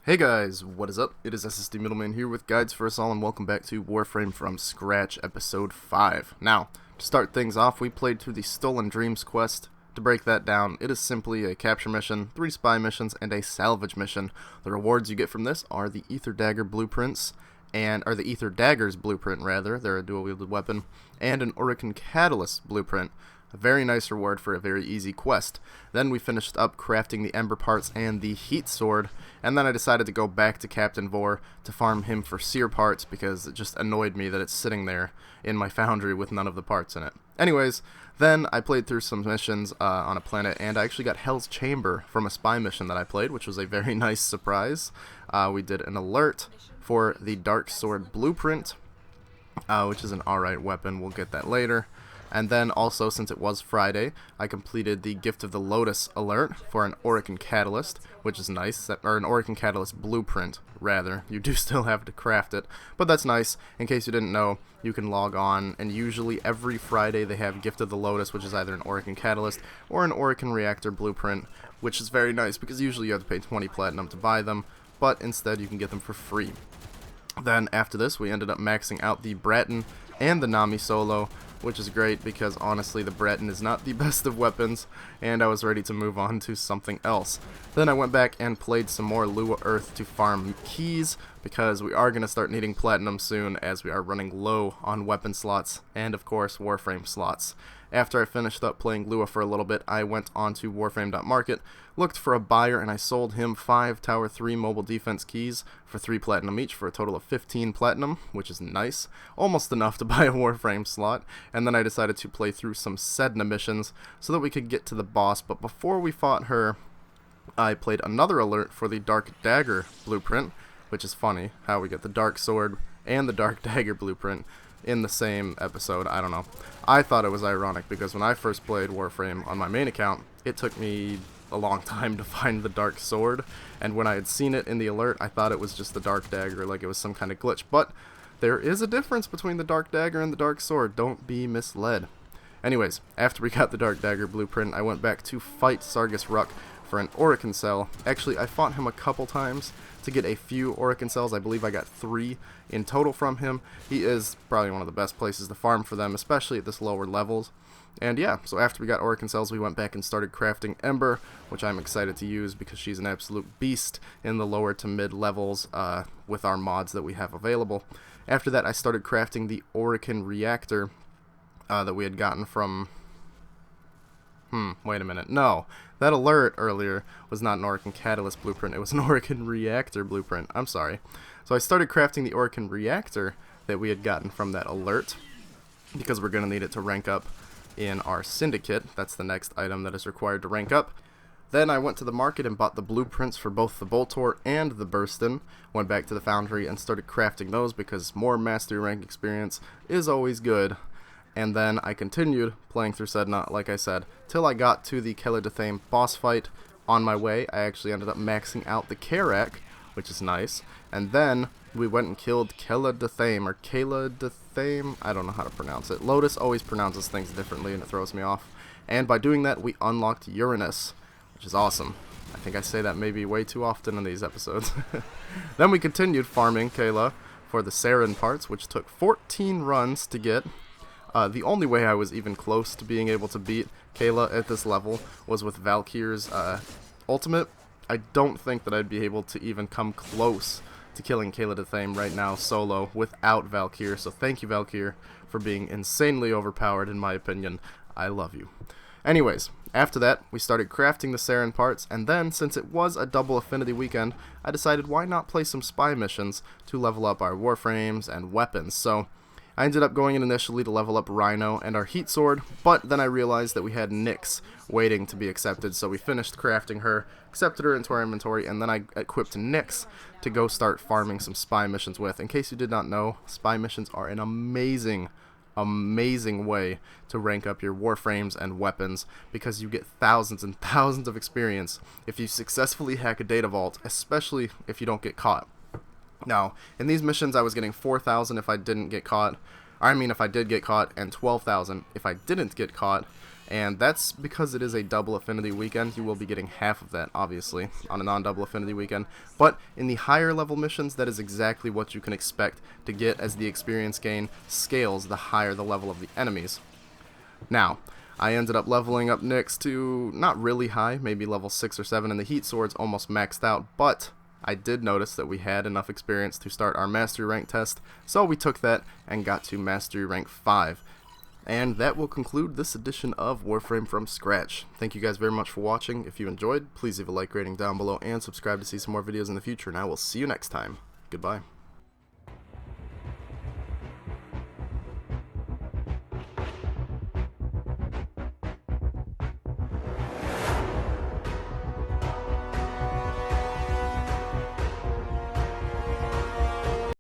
Hey guys, what is up? It is SSD Middleman here with GuidesForUsAll, and welcome back to Warframe From Scratch Episode 5. Now, to start things off, we played through the Stolen Dreams quest. To break that down, it is simply a capture mission, 3 spy missions, and a salvage mission. The rewards you get from this are the Ether Dagger blueprints, or the Ether Dagger's blueprint rather, they're a dual-wielded weapon, and an Orokin Catalyst blueprint. A very nice reward for a very easy quest. Then we finished up crafting the Ember parts and the Heat Sword, and then I decided to go back to Captain Vor to farm him for Seer parts because it just annoyed me that it's sitting there in my foundry with none of the parts in it. Anyways, then I played through some missions on a planet, and I actually got Hell's Chamber from a spy mission that I played, which was a very nice surprise. We did an alert for the Dark Sword blueprint, which is an alright weapon. We'll get that later. And then also, since it was Friday, I completed the Gift of the Lotus alert for an Orokin Catalyst, which is nice, or an Orokin Catalyst blueprint, rather. You do still have to craft it, but that's nice. In case you didn't know, you can log on, and usually every Friday they have Gift of the Lotus, which is either an Orokin Catalyst or an Orokin Reactor blueprint, which is very nice, because usually you have to pay 20 platinum to buy them, but instead you can get them for free. Then after this, we ended up maxing out the Bratton and the Nami solo, which is great because honestly the Bratton is not the best of weapons, and I was ready to move on to something else. Then I went back and played some more Lua Earth to farm keys, because we are going to start needing platinum soon as we are running low on weapon slots and of course Warframe slots. After I finished up playing Lua for a little bit, I went on to Warframe.market, looked for a buyer, and I sold him 5 Tower 3 mobile defense keys for 3 platinum each for a total of 15 platinum, which is nice. Almost enough to buy a Warframe slot. And then I decided to play through some Sedna missions so that we could get to the boss, but before we fought her, I played another alert for the Dark Dagger blueprint, which is funny how we get the Dark Sword and the Dark Dagger blueprint in the same episode. I don't know. I thought it was ironic because when I first played Warframe on my main account, it took me a long time to find the Dark Sword, and when I had seen it in the alert, I thought it was just the Dark Dagger, like it was some kind of glitch. But there is a difference between the Dark Dagger and the Dark Sword. Don't be misled. Anyways, after we got the Dark Dagger blueprint, I went back to fight Sargus Ruck for an Orokin cell. Actually, I fought him a couple times to get a few Orokin cells. I believe I got 3 in total from him. He is probably one of the best places to farm for them, especially at this lower levels. And yeah, so after we got Orokin cells, we went back and started crafting Ember, which I'm excited to use because she's an absolute beast in the lower to mid levels with our mods that we have available. After that, I started crafting the Orokin Reactor that we had gotten from... wait a minute. No, that alert earlier was not an Orokin Catalyst blueprint. It was an Orokin Reactor blueprint. I'm sorry. So I started crafting the Orokin Reactor that we had gotten from that alert because we're going to need it to rank up in our Syndicate. That's the next item that is required to rank up. Then I went to the market and bought the blueprints for both the Boltor and the Burston. Went back to the foundry and started crafting those because more mastery rank experience is always good. And then I continued playing through Sedna, like I said, till I got to the Kela boss fight. On my way, I actually ended up maxing out the Karak, which is nice. And then we went and killed Kela, or Kela, I don't know how to pronounce it. Lotus always pronounces things differently and it throws me off. And by doing that, we unlocked Uranus, which is awesome. I think I say that maybe way too often in these episodes. Then we continued farming Kela for the Saren parts, which took 14 runs to get. The only way I was even close to being able to beat Kela at this level was with Valkyr's ultimate. I don't think that I'd be able to even come close to killing Kela right now solo without Valkyr, so thank you, Valkyr, for being insanely overpowered in my opinion. I love you. Anyways, after that, we started crafting the Saren parts, and then, since it was a double affinity weekend, I decided why not play some spy missions to level up our Warframes and weapons. So I ended up going in initially to level up Rhino and our Heat Sword, but then I realized that we had Nyx waiting to be accepted, so we finished crafting her, accepted her into our inventory, and then I equipped Nyx to go start farming some spy missions with. In case you did not know, spy missions are an amazing way to rank up your Warframes and weapons, because you get thousands and thousands of experience if you successfully hack a data vault, especially if you don't get caught. Now, in these missions, I was getting 4,000 if I didn't get caught. I mean, if I did get caught, and 12,000 if I didn't get caught. And that's because it is a double affinity weekend. You will be getting half of that, obviously, on a non-double affinity weekend. But in the higher level missions, that is exactly what you can expect to get as the experience gain scales the higher the level of the enemies. Now, I ended up leveling up Nyx to not really high, maybe level 6 or 7, and the heat sword's almost maxed out, but I did notice that we had enough experience to start our mastery rank test, so we took that and got to mastery rank 5. And that will conclude this edition of Warframe From Scratch. Thank you guys very much for watching. If you enjoyed, please leave a like rating down below and subscribe to see some more videos in the future, and I will see you next time. Goodbye.